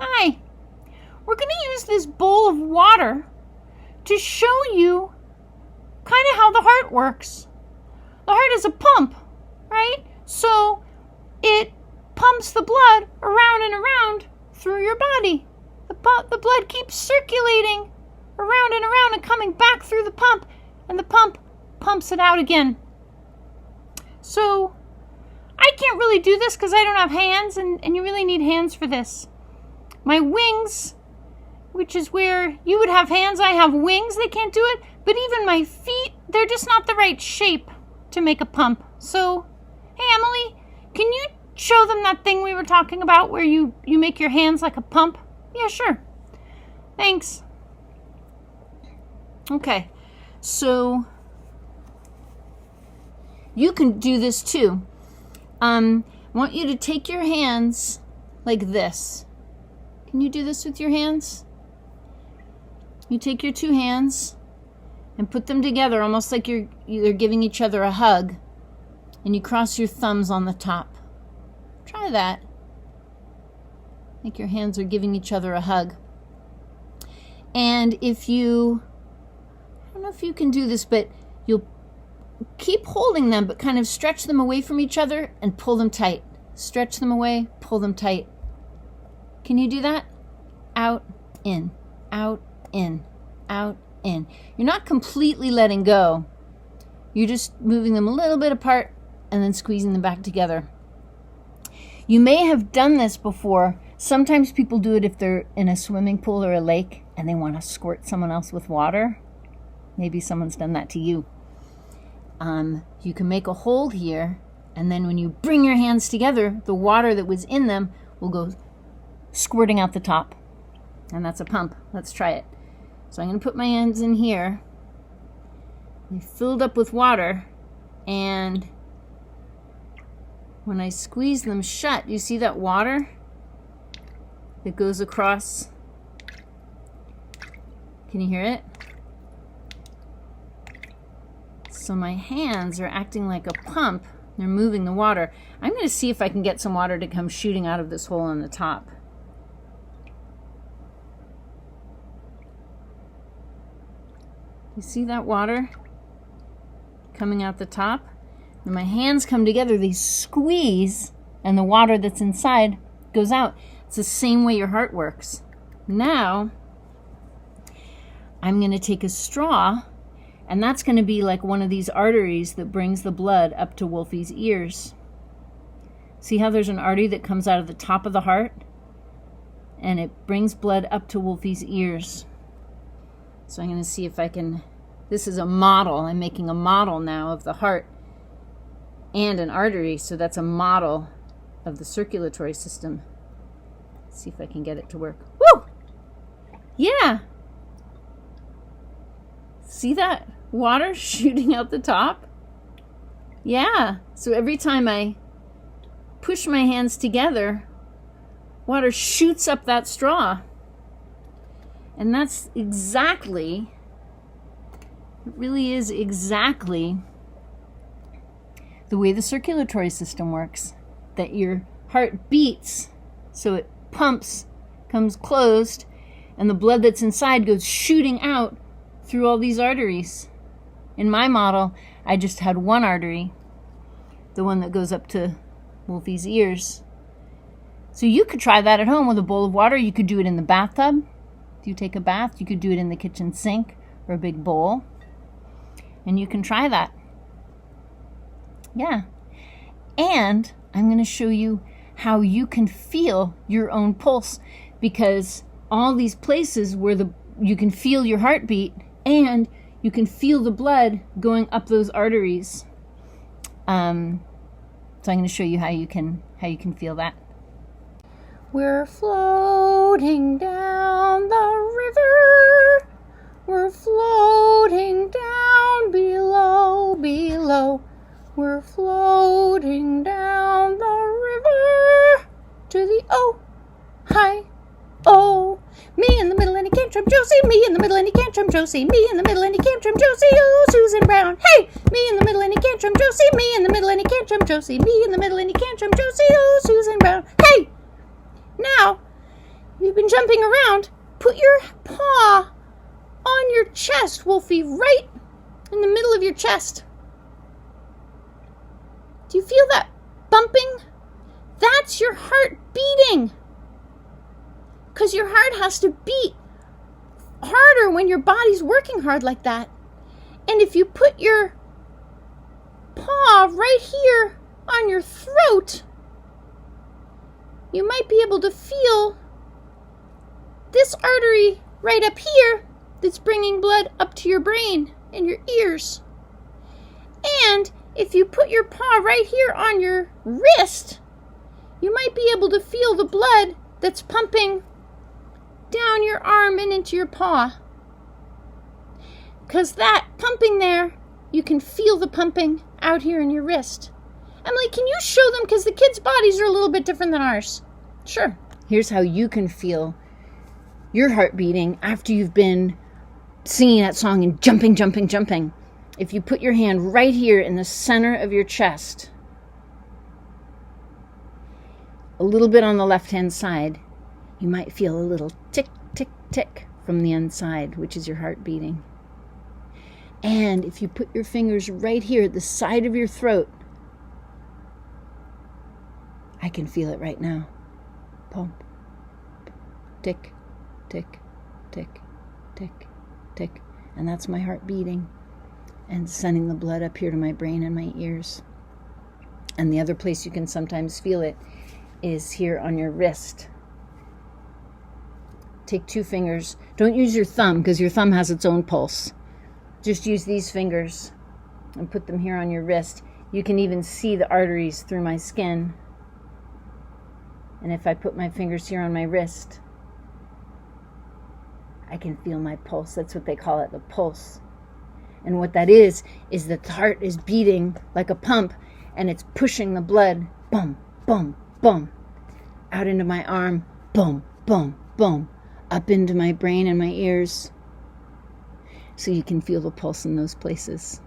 Hi. We're going to use this bowl of water to show you kind of how the heart works. The heart is a pump, right? So it pumps the blood around and around through your body. The blood keeps circulating around and around and coming back through the pump, and the pump pumps it out again. So I can't really do this because I don't have hands, and you really need hands for this. My wings, which is where you would have hands, I have wings, they can't do it. But even my feet, they're just not the right shape to make a pump. So, hey Emily, can you show them that thing we were talking about where you make your hands like a pump? Yeah, sure. Thanks. Okay, so you can do this too. I want you to take your hands like this. Can you do this with your hands? You take your two hands and put them together almost like you're giving each other a hug, and you cross your thumbs on the top. Try that. Like your hands are giving each other a hug. And I don't know if you can do this, but you'll keep holding them, but kind of stretch them away from each other and pull them tight. Stretch them away, pull them tight. Can you do that? Out, in, out, in, out, in. You're not completely letting go. You're just moving them a little bit apart and then squeezing them back together. You may have done this before. Sometimes people do it if they're in a swimming pool or a lake and they want to squirt someone else with water. Maybe someone's done that to you. You can make a hole here, and then when you bring your hands together, the water that was in them will go squirting out the top. And that's a pump. Let's try it. So I'm going to put my hands in here. They're filled up with water, and when I squeeze them shut, you see that water that goes across? Can you hear it? So my hands are acting like a pump. They're moving the water. I'm going to see if I can get some water to come shooting out of this hole on the top. You see that water coming out the top? When my hands come together, they squeeze, and the water that's inside goes out. It's the same way your heart works. Now, I'm going to take a straw, and that's going to be like one of these arteries that brings the blood up to Wolfie's ears. See how there's an artery that comes out of the top of the heart? And it brings blood up to Wolfie's ears. So I'm going to see if I can... This is a model. I'm making a model now of the heart and an artery. So that's a model of the circulatory system. Let's see if I can get it to work. Woo! Yeah! See that water shooting out the top? Yeah. So every time I push my hands together, water shoots up that straw. And that's exactly, it really is exactly the way the circulatory system works. That your heart beats, so it pumps, comes closed, and the blood that's inside goes shooting out through all these arteries. In my model, I just had one artery, the one that goes up to Wolfie's ears. So you could try that at home with a bowl of water. You could do it in the bathtub. If you take a bath, you could do it in the kitchen sink or a big bowl. And you can try that. Yeah. And I'm going to show you how you can feel your own pulse, because all these places where you can feel your heartbeat and you can feel the blood going up those arteries. So I'm going to show you how you can feel that. We're floating down the river. We're floating down below. We're floating down the river to the Ohio. Me in the middle and he can't trump Josie. Me in the middle and he can't trump Josie. Me in the middle and he can't trump Josie. Oh, Susan Brown. Hey! Me in the middle and he can't trump Josie. Me in the middle and he can't trump Josie. Me in the middle and he can't trump Josie. Oh, Susan Brown. Hey! Now, you've been jumping around, put your paw on your chest, Wolfie, right in the middle of your chest. Do you feel that bumping? That's your heart beating. Because your heart has to beat harder when your body's working hard like that. And if you put your paw right here on your throat, you might be able to feel this artery right up here that's bringing blood up to your brain and your ears. And if you put your paw right here on your wrist, you might be able to feel the blood that's pumping down your arm and into your paw. Because that pumping there, you can feel the pumping out here in your wrist. Emily, can you show them? Because the kids' bodies are a little bit different than ours. Sure. Here's how you can feel your heart beating after you've been singing that song and jumping, jumping, jumping. If you put your hand right here in the center of your chest, a little bit on the left-hand side, you might feel a little tick, tick, tick from the inside, which is your heart beating. And if you put your fingers right here at the side of your throat, I can feel it right now. Pump, tick, tick, tick, tick, tick. And that's my heart beating and sending the blood up here to my brain and my ears. And the other place you can sometimes feel it is here on your wrist. Take 2 fingers. Don't use your thumb because your thumb has its own pulse. Just use these fingers and put them here on your wrist. You can even see the arteries through my skin. And if I put my fingers here on my wrist, I can feel my pulse. That's what they call it, the pulse. And what that is that the heart is beating like a pump and it's pushing the blood, boom, boom, boom, out into my arm, boom, boom, boom, up into my brain and my ears. So you can feel the pulse in those places.